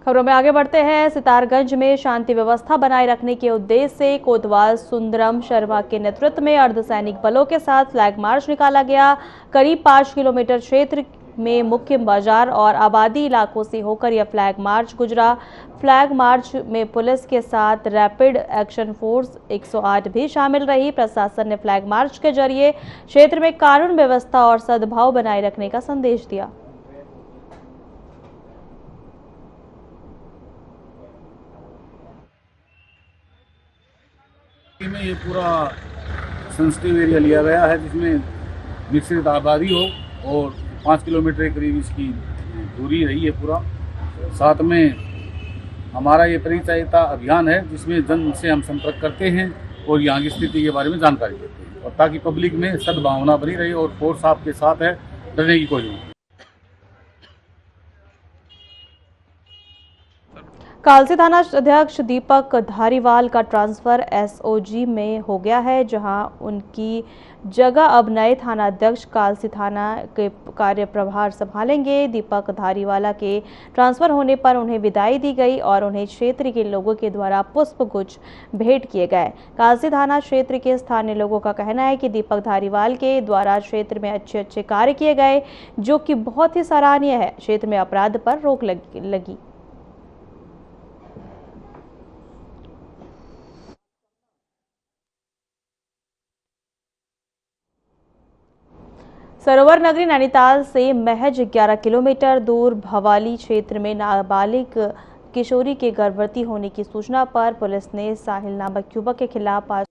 खबरों में आगे बढ़ते हैं। सितारगंज में शांति व्यवस्था बनाए रखने के उद्देश्य से कोतवाल सुंदरम शर्मा के नेतृत्व में अर्धसैनिक बलों के साथ फ्लैग मार्च निकाला गया। करीब 5 किलोमीटर क्षेत्र में मुख्य बाजार और आबादी इलाकों से होकर यह फ्लैग मार्च गुजरा। फ्लैग मार्च में पुलिस के साथ रैपिड एक्शन फोर्स 108 भी शामिल रही। प्रशासन ने फ्लैग मार्च के जरिए क्षेत्र में कानून व्यवस्था और सद्भाव बनाए रखने का संदेश दिया। में ये पूरा सेंसिटिव एरिया लिया गया है जिसमें निश्चित आबादी हो और 5 किलोमीटर के करीब इसकी दूरी रही है पूरा। साथ में हमारा ये परिचयता अभियान है जिसमें जन से हम संपर्क करते हैं और यहाँ की स्थिति के बारे में जानकारी देते हैं, और ताकि पब्लिक में सद्भावना बनी रहे और फोर्स आपके साथ है, डरने की कोई नहीं। कालसी थाना अध्यक्ष दीपक धारीवाल का ट्रांसफर एसओजी में हो गया है, जहां उनकी जगह अब नए थाना अध्यक्ष कालसी थाना के कार्यप्रभार संभालेंगे। दीपक धारीवाला के ट्रांसफर होने पर उन्हें विदाई दी गई और उन्हें क्षेत्र के लोगों के द्वारा पुष्पगुच्छ भेंट किए गए। कालसी थाना क्षेत्र के स्थानीय लोगों का कहना है कि दीपक धारीवाल के द्वारा क्षेत्र में अच्छे कार्य किए गए, जो कि बहुत ही सराहनीय है। क्षेत्र में अपराध पर रोक लगी। सरोवर नगरी नैनीताल से महज 11 किलोमीटर दूर भवाली क्षेत्र में नाबालिग किशोरी के गर्भवती होने की सूचना पर पुलिस ने साहिल नामक युवक के खिलाफ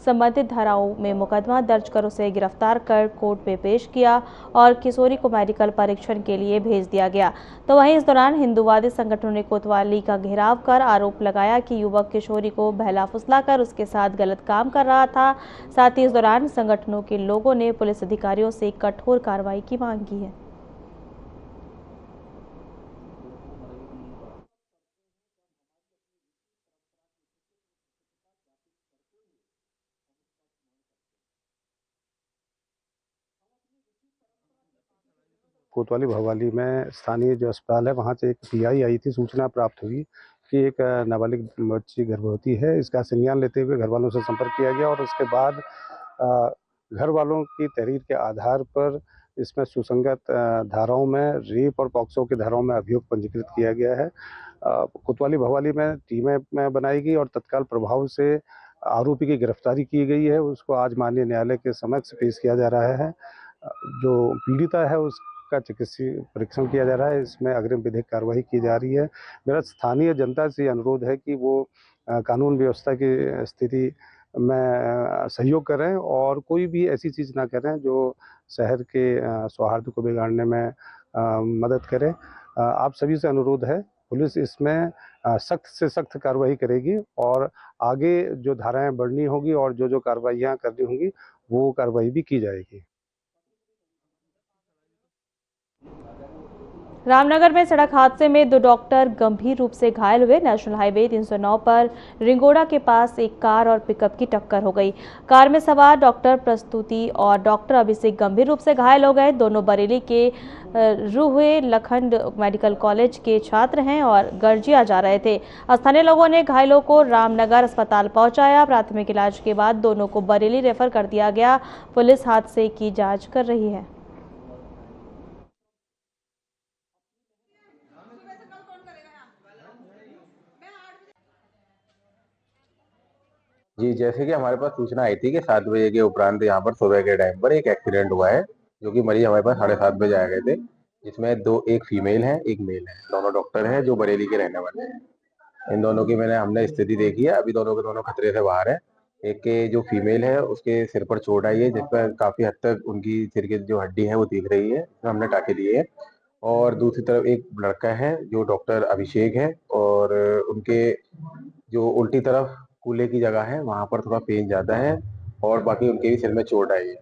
संबंधित धाराओं में मुकदमा दर्ज कर उसे गिरफ्तार कर कोर्ट में पेश किया और किशोरी को मेडिकल परीक्षण के लिए भेज दिया गया। तो वहीं इस दौरान हिंदूवादी संगठनों ने कोतवाली का घेराव कर आरोप लगाया कि युवक किशोरी को बहला फुसलाकर उसके साथ गलत काम कर रहा था। साथ ही इस दौरान संगठनों के लोगों ने पुलिस अधिकारियों से कठोर कार्रवाई की मांग की है। कोतवाली भवाली में स्थानीय जो अस्पताल है वहाँ से एक पीआई आई थी, सूचना प्राप्त हुई कि एक नाबालिग बच्ची गर्भवती है। इसका संज्ञान लेते हुए घर वालों से संपर्क किया गया और उसके बाद घर वालों की तहरीर के आधार पर इसमें सुसंगत धाराओं में रेप और पॉक्सो की धाराओं में अभियोग पंजीकृत किया गया है। कोतवाली भवाली में टीमें बनाई गई और तत्काल प्रभाव से आरोपी की गिरफ्तारी की गई है। उसको आज माननीय न्यायालय के समक्ष पेश किया जा रहा है। जो पीड़िता है उसका चिकित्सीय परीक्षण किया जा रहा है। इसमें अग्रिम विधिक कार्रवाई की जा रही है। मेरा स्थानीय जनता से अनुरोध है कि वो कानून व्यवस्था की स्थिति में सहयोग करें और कोई भी ऐसी चीज़ ना करें जो शहर के सौहार्द को बिगाड़ने में मदद करे। आप सभी से अनुरोध है, पुलिस इसमें सख्त से सख्त कार्रवाई करेगी और आगे जो धाराएं बढ़नी होगी और जो कार्रवाइयाँ करनी होंगी वो कार्रवाई भी की जाएगी। रामनगर में सड़क हादसे में 2 डॉक्टर गंभीर रूप से घायल हुए। नेशनल हाईवे 309 पर रिंगोड़ा के पास एक कार और पिकअप की टक्कर हो गई। कार में सवार डॉक्टर प्रस्तुति और डॉक्टर अभिषेक गंभीर रूप से घायल हो गए। दोनों बरेली के रूहे लखंड मेडिकल कॉलेज के छात्र हैं और गर्जिया जा रहे थे। स्थानीय लोगों ने घायलों को रामनगर अस्पताल पहुंचाया। प्राथमिक इलाज के बाद दोनों को बरेली रेफर कर दिया गया। पुलिस हादसे की जाँच कर रही है। जी, जैसे कि हमारे पास सूचना आई थी कि 7 बजे के उपरांत यहाँ पर सुबह के टाइम पर एक एक्सीडेंट हुआ है, जो कि मरीज हमारे पास 7:30 बजे आ गए थे, जिसमें एक फीमेल है, एक मेल है। दोनों डॉक्टर हैं जो बरेली के रहने वाले हैं। इन दोनों की हमने स्थिति देखी है, अभी दोनों के दोनों खतरे से बाहर है। एक के जो फीमेल है उसके सिर पर चोट आई है, जिस पर काफी हद तक उनकी सिर की जो हड्डी है वो दिख रही है, हमने टाँके दिए हैं। और दूसरी तरफ एक लड़का है जो डॉक्टर अभिषेक है, और उनके जो उल्टी तरफ कूल्हे की जगह है वहां पर थोड़ा पेन ज्यादा है, और बाकी उनके भी सिर में चोट आई है।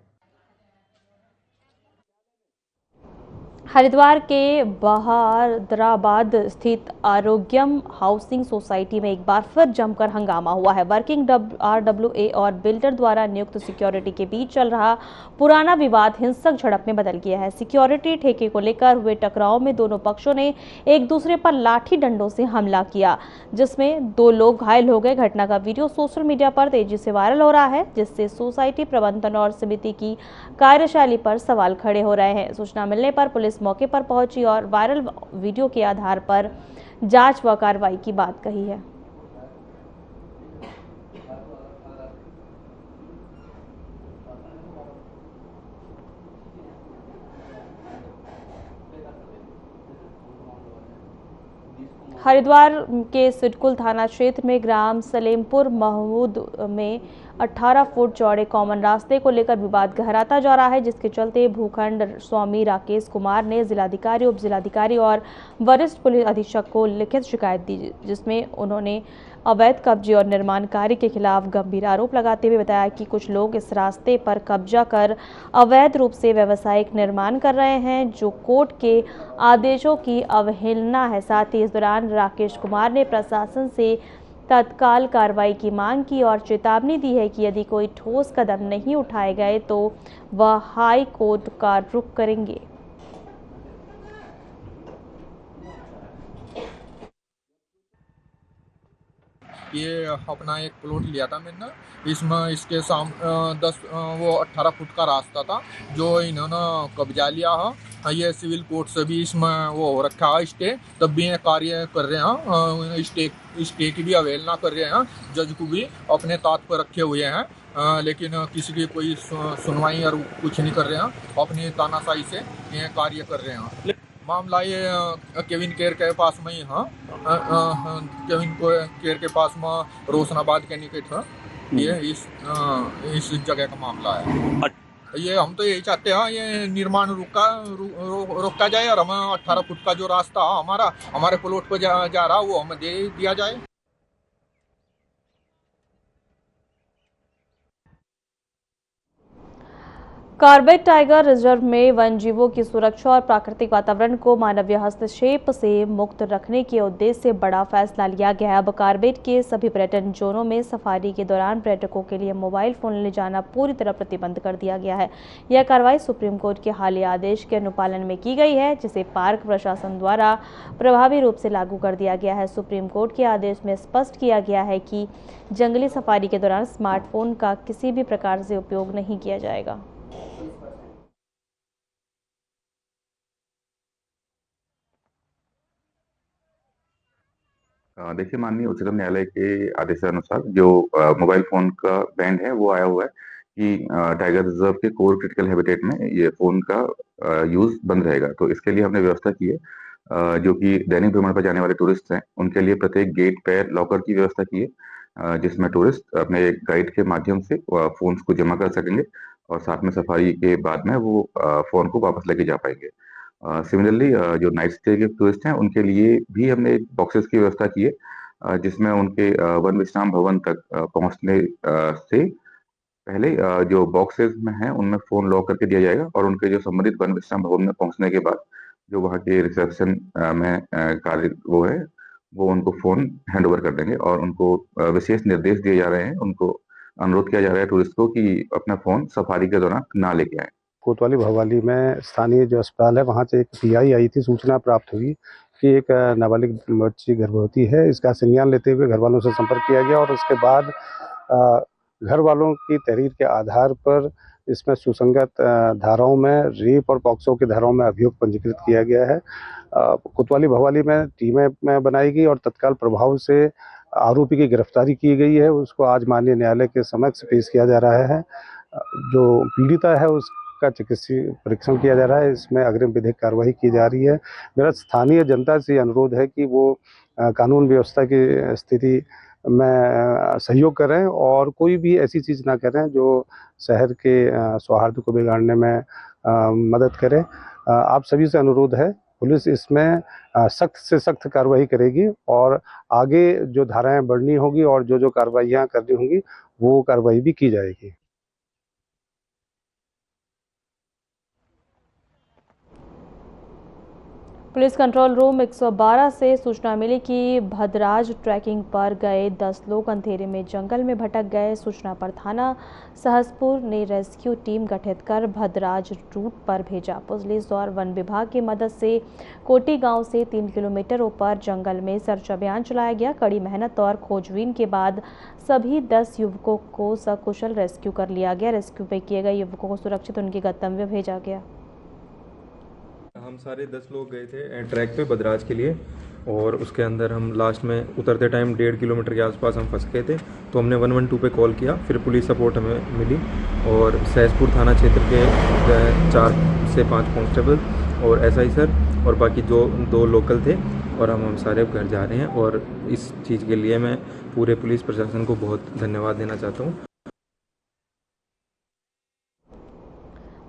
हरिद्वार के बहादराबाद स्थित आरोग्यम हाउसिंग सोसाइटी में एक बार फिर जमकर हंगामा हुआ है। वर्किंग RWA और बिल्डर द्वारा नियुक्त सिक्योरिटी के बीच चल रहा पुराना विवाद हिंसक झड़प में बदल गया है। सिक्योरिटी ठेके को लेकर हुए टकराव में दोनों पक्षों ने एक दूसरे पर लाठी डंडों से हमला किया, जिसमें 2 लोग घायल हो गए। घटना का वीडियो सोशल मीडिया पर तेजी से वायरल हो रहा है, जिससे सोसाइटी प्रबंधन और समिति की कार्यशैली पर सवाल खड़े हो रहे हैं। सूचना मिलने पर पुलिस मौके पर पहुंची और वायरल वीडियो के आधार पर जांच व कार्रवाई की बात कही है। हरिद्वार के सिडकुल थाना क्षेत्र में ग्राम सलेमपुर महमूद में 18 फुट चौड़े कॉमन रास्ते को लेकर विवाद गहराता जा रहा है, जिसके चलते भूखंड स्वामी राकेश कुमार ने जिलाधिकारी, उप जिलाधिकारी और वरिष्ठ पुलिस अधीक्षक को लिखित शिकायत दी, जिसमें उन्होंने अवैध कब्जे और निर्माण कार्य के खिलाफ गंभीर आरोप लगाते हुए बताया कि कुछ लोग इस रास्ते पर कब्जा कर अवैध रूप से व्यावसायिक निर्माण कर रहे हैं, जो कोर्ट के आदेशों की अवहेलना है। साथ ही इस दौरान राकेश कुमार ने प्रशासन से तत्काल कार्रवाई की मांग की और चेतावनी दी है कि यदि कोई ठोस कदम नहीं उठाए गए तो वह हाई कोर्ट का रुख करेंगे। ये अपना एक प्लॉट लिया था मैंने, इसमें इसके 18 फुट का रास्ता था जो इन्होंने कब्जा लिया है। ये सिविल कोर्ट से भी इसमें वो हो रखा है स्टे, तब भी ये कार्य कर रहे हैं, स्टे की भी अवहेलना कर रहे हैं, जज को भी अपने तात पर रखे हुए हैं, लेकिन किसी की कोई सुनवाई और कुछ नहीं कर रहे हैं, अपनी तानाशाही से ये कार्य कर रहे हैं। मामला ये केविन केयर के पास में ही है, केविन केयर के पास में रोशनाबाद के निकट है, ये इस जगह का मामला है। ये हम तो यही चाहते हैं ये निर्माण रोका जाए और हमें 18 फुट का जो रास्ता हमारे प्लॉट पर जा रहा वो हमें दे दिया जाए। कार्बेट टाइगर रिजर्व में वन जीवों की सुरक्षा और प्राकृतिक वातावरण को मानवीय हस्तक्षेप से मुक्त रखने के उद्देश्य से बड़ा फैसला लिया गया है। अब कार्बेट के सभी पर्यटन जोनों में सफारी के दौरान पर्यटकों के लिए मोबाइल फोन ले जाना पूरी तरह प्रतिबंध कर दिया गया है। यह कार्रवाई सुप्रीम कोर्ट के हालिया आदेश के अनुपालन में की गई है, जिसे पार्क प्रशासन द्वारा प्रभावी रूप से लागू कर दिया गया है। सुप्रीम कोर्ट के आदेश में स्पष्ट किया गया है कि जंगली सफारी के दौरान स्मार्टफोन का किसी भी प्रकार से उपयोग नहीं किया जाएगा। देखिए, माननीय उच्चतम न्यायालय के आदेशानुसार जो मोबाइल फोन का बैंड है वो आया हुआ है कि टाइगर रिजर्व के कोर क्रिटिकल हैबिटेट में ये फोन का यूज बंद रहेगा। तो इसके लिए हमने व्यवस्था की है, जो कि दैनिक भ्रमण पर जाने वाले टूरिस्ट हैं उनके लिए प्रत्येक गेट पर लॉकर की व्यवस्था की है, जिसमें टूरिस्ट अपने गाइड के माध्यम से फोन को जमा कर सकेंगे और साथ में सफारी के बाद में वो फोन को वापस लेके जा पाएंगे। सिमिलरली जो नाइट स्टे के टूरिस्ट हैं उनके लिए भी हमने बॉक्सेस की व्यवस्था की है, जिसमें उनके वन विश्राम भवन तक पहुंचने से पहले जो बॉक्सेस में हैं उनमें फोन लॉक करके दिया जाएगा और उनके जो संबंधित वन विश्राम भवन में पहुंचने के बाद जो वहाँ के रिसेप्शन में कार्य वो है वो उनको फोन हैंड ओवर कर देंगे और उनको विशेष निर्देश दिए जा रहे हैं, उनको अनुरोध किया जा रहा है टूरिस्ट को कि अपना फोन सफारी के दौरान ना लेके आए। कोतवाली भवाली में स्थानीय जो अस्पताल है वहाँ से एक PI आई थी, सूचना प्राप्त हुई कि एक नाबालिग बच्ची गर्भवती है। इसका संज्ञान लेते हुए घर वालों से संपर्क किया गया और उसके बाद घर वालों की तहरीर के आधार पर इसमें सुसंगत धाराओं में रेप और पॉक्सो की धाराओं में अभियोग पंजीकृत किया गया है। कोतवाली भवाली में टीमें बनाई गई और तत्काल प्रभाव से आरोपी की गिरफ्तारी की गई है। उसको आज माननीय न्यायालय के समक्ष पेश किया जा रहा है। जो पीड़िता है उसका चिकित्सीय परीक्षण किया जा रहा है, इसमें अग्रिम विधिक कार्रवाई की जा रही है। मेरा स्थानीय जनता से अनुरोध है कि वो कानून व्यवस्था की स्थिति में सहयोग करें और कोई भी ऐसी चीज़ ना करें जो शहर के सौहार्द को बिगाड़ने में मदद करे। आप सभी से अनुरोध है, पुलिस इसमें सख्त से सख्त कार्रवाई करेगी और आगे जो धाराएं बढ़नी होगी और जो कार्रवाइयाँ करनी होंगी वो कार्रवाई भी की जाएगी। पुलिस कंट्रोल रूम 112 से सूचना मिली कि भद्राज ट्रैकिंग पर गए 10 लोग अंधेरे में जंगल में भटक गए। सूचना पर थाना सहसपुर ने रेस्क्यू टीम गठित कर भद्राज रूट पर भेजा। पुलिस और वन विभाग की मदद से कोटी गांव से 3 किलोमीटर ऊपर जंगल में सर्च अभियान चलाया गया। कड़ी मेहनत और खोजबीन के बाद सभी 10 युवकों को सकुशल रेस्क्यू कर लिया गया। रेस्क्यू में किए गए युवकों को सुरक्षित उनके गंतव्य भेजा गया। हम सारे 10 लोग गए थे ट्रैक पे भद्राज के लिए, और उसके अंदर हम लास्ट में उतरते टाइम 1.5 किलोमीटर के आसपास हम फंस गए थे। तो हमने 112 पे कॉल किया, फिर पुलिस सपोर्ट हमें मिली और सहसपुर थाना क्षेत्र के 4 से 5 कांस्टेबल और एसआई सर और बाकी जो 2 लोकल थे, और हम सारे घर जा रहे हैं। और इस चीज़ के लिए मैं पूरे पुलिस प्रशासन को बहुत धन्यवाद देना चाहता हूँ।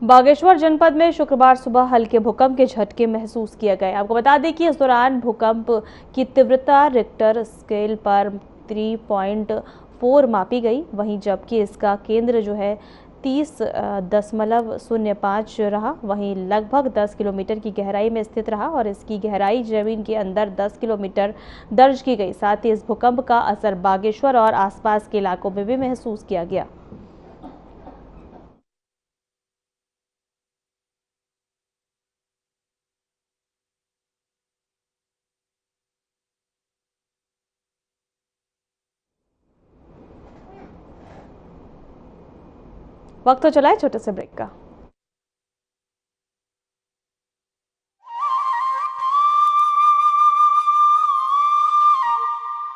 बागेश्वर जनपद में शुक्रवार सुबह हल्के भूकंप के झटके महसूस किए गए। आपको बता दें कि इस दौरान भूकंप की तीव्रता रिक्टर स्केल पर 3.4 मापी गई, वहीं जबकि इसका केंद्र जो है 30.05 रहा। वहीं लगभग 10 किलोमीटर की गहराई में स्थित रहा और इसकी गहराई जमीन के अंदर 10 किलोमीटर दर्ज की गई। साथ ही इस भूकंप का असर बागेश्वर और आसपास के इलाकों में भी महसूस किया गया। वक्त तो चला है छोटे से ब्रेक का।